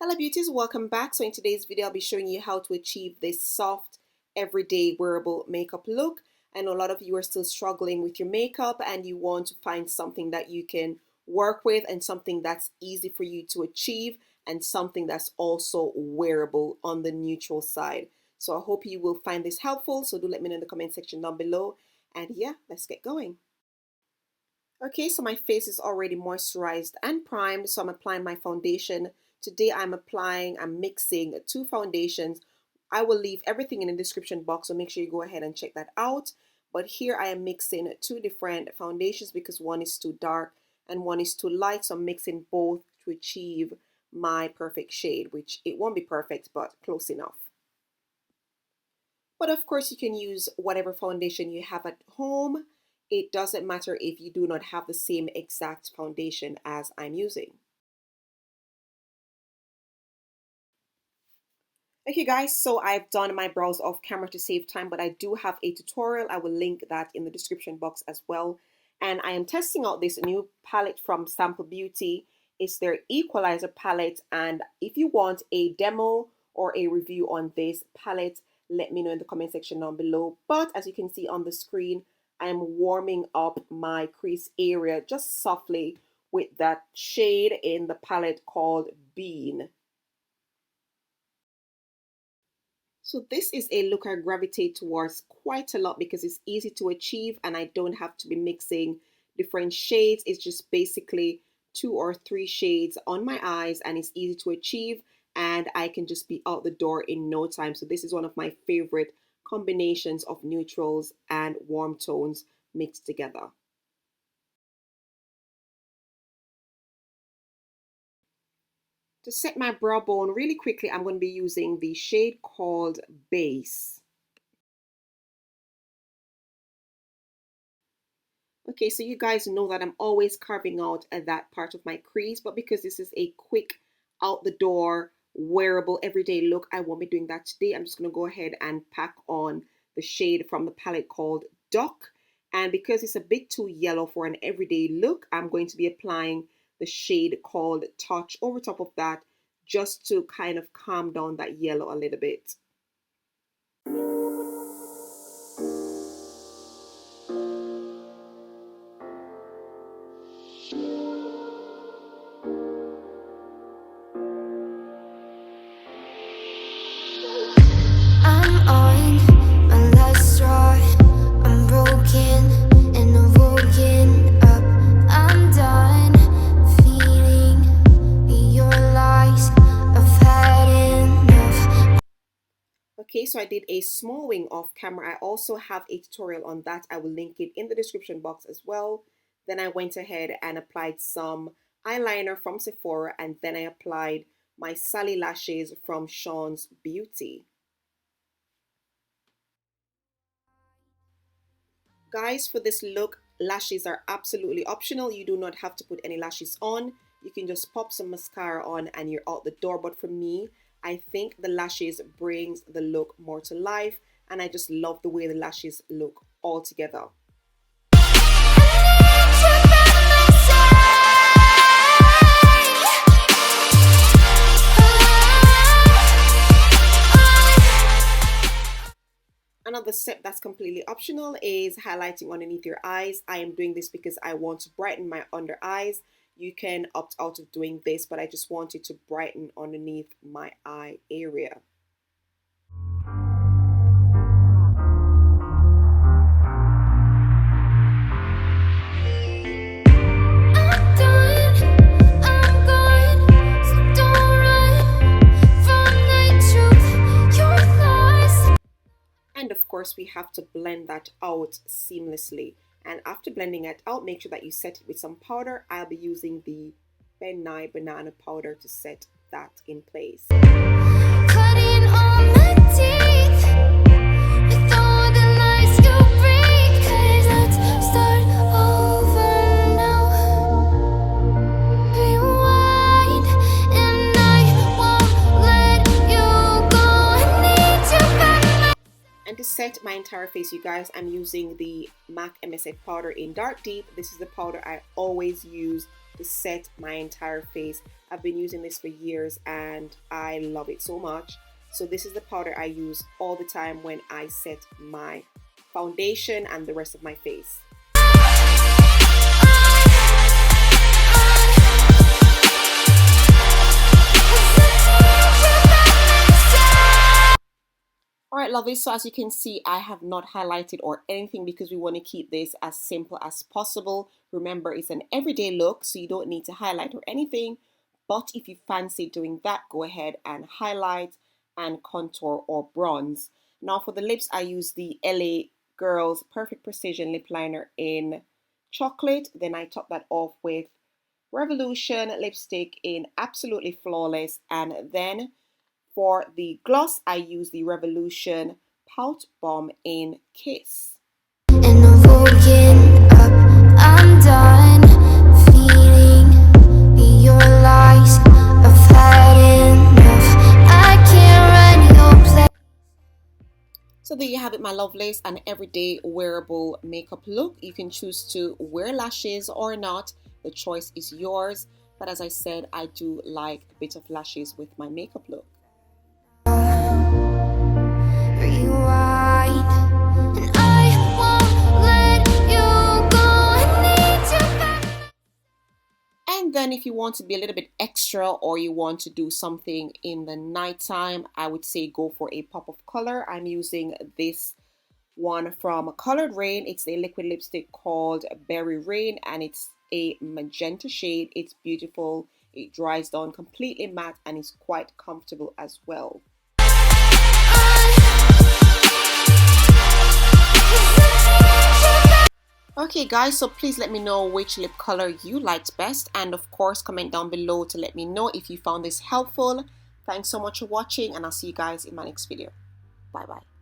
Hello beauties, welcome back. So in today's video I'll be showing you how to achieve this soft everyday wearable makeup look. I know a lot of you are still struggling with your makeup and you want to find something that you can work with and something that's easy for you to achieve and something that's also wearable on the neutral side. So I hope you will find this helpful, so do let me know in the comment section down below, and yeah, let's get going. Okay, so my face is already moisturized and primed, so I'm applying my foundation. Today I'm mixing two foundations. I will leave everything in the description box, so make sure you go ahead and check that out. But here I am mixing two different foundations because one is too dark and one is too light, so I'm mixing both to achieve my perfect shade, which it won't be perfect, but close enough. But of course you can use whatever foundation you have at home. It doesn't matter if you do not have the same exact foundation as I'm using. Okay guys, so I've done my brows off camera to save time, but I do have a tutorial. I will link that in the description box as well. And I am testing out this new palette from Sample Beauty. It's their Equalizer palette, and if you want a demo or a review on this palette, let me know in the comment section down below. But as you can see on the screen, I am warming up my crease area just softly with that shade in the palette called Bean. So this is a look I gravitate towards quite a lot because it's easy to achieve and I don't have to be mixing different shades. It's just basically 2 or 3 shades on my eyes and it's easy to achieve and I can just be out the door in no time. So this is one of my favorite combinations of neutrals and warm tones mixed together. To set my brow bone really quickly, I'm going to be using the shade called Base. Okay, so you guys know that I'm always carving out that part of my crease, but because this is a quick out the door wearable everyday look, I won't be doing that today. I'm just going to go ahead and pack on the shade from the palette called Duck, and because it's a bit too yellow for an everyday look, I'm going to be applying the shade called Touch over top of that just to kind of calm down that yellow a little bit. Okay, so I did a small wing off camera. I also have a tutorial on that. I will link it in the description box as well. Then I went ahead and applied some eyeliner from Sephora, and then I applied my Sally lashes from Shaunz Beauty. Guys, for this look, lashes are absolutely optional. You do not have to put any lashes on. You can just pop some mascara on and you're out the door. But for me, I think the lashes brings the look more to life, and I just love the way the lashes look all together. Another step that's completely optional is highlighting underneath your eyes. I am doing this because I want to brighten my under eyes. You can opt out of doing this, but I just wanted to brighten underneath my eye area. And of course, we have to blend that out seamlessly. And after blending it out, make sure that you set it with some powder. I'll be using the Ben Nye banana powder to set that in place. Cutting all my teeth with all the lies you bring, 'cause let's start over now. Rewind, and I won't let you go. I need you back. And to set my entire face, you guys, I'm using the MAC MSF powder in Dark Deep. This is the powder I always use to set my entire face. I've been using this for years and I love it so much. So this is the powder I use all the time when I set my foundation and the rest of my face. Alright lovely, so as you can see I have not highlighted or anything because we want to keep this as simple as possible. Remember, it's an everyday look, so you don't need to highlight or anything, but if you fancy doing that, go ahead and highlight and contour or bronze. Now for the lips, I use the LA Girls Perfect Precision Lip Liner in chocolate. Then I top that off with Revolution lipstick in Absolutely Flawless, and then for the gloss, I use the Revolution Pout Bomb in Kiss. And I'm woken up, I'm done feeling your lies. I've had enough, I can't run your place. So there you have it, my lovelies, an everyday wearable makeup look. You can choose to wear lashes or not. The choice is yours. But as I said, I do like a bit of lashes with my makeup look. And then if you want to be a little bit extra or you want to do something in the nighttime, I would say go for a pop of color. I'm using this one from Colored Rain. It's a liquid lipstick called Berry Rain and it's a magenta shade. It's beautiful. It dries down completely matte and is quite comfortable as well. Okay guys, so please let me know which lip color you liked best, and of course comment down below to let me know if you found this helpful. Thanks so much for watching and I'll see you guys in my next video. Bye bye.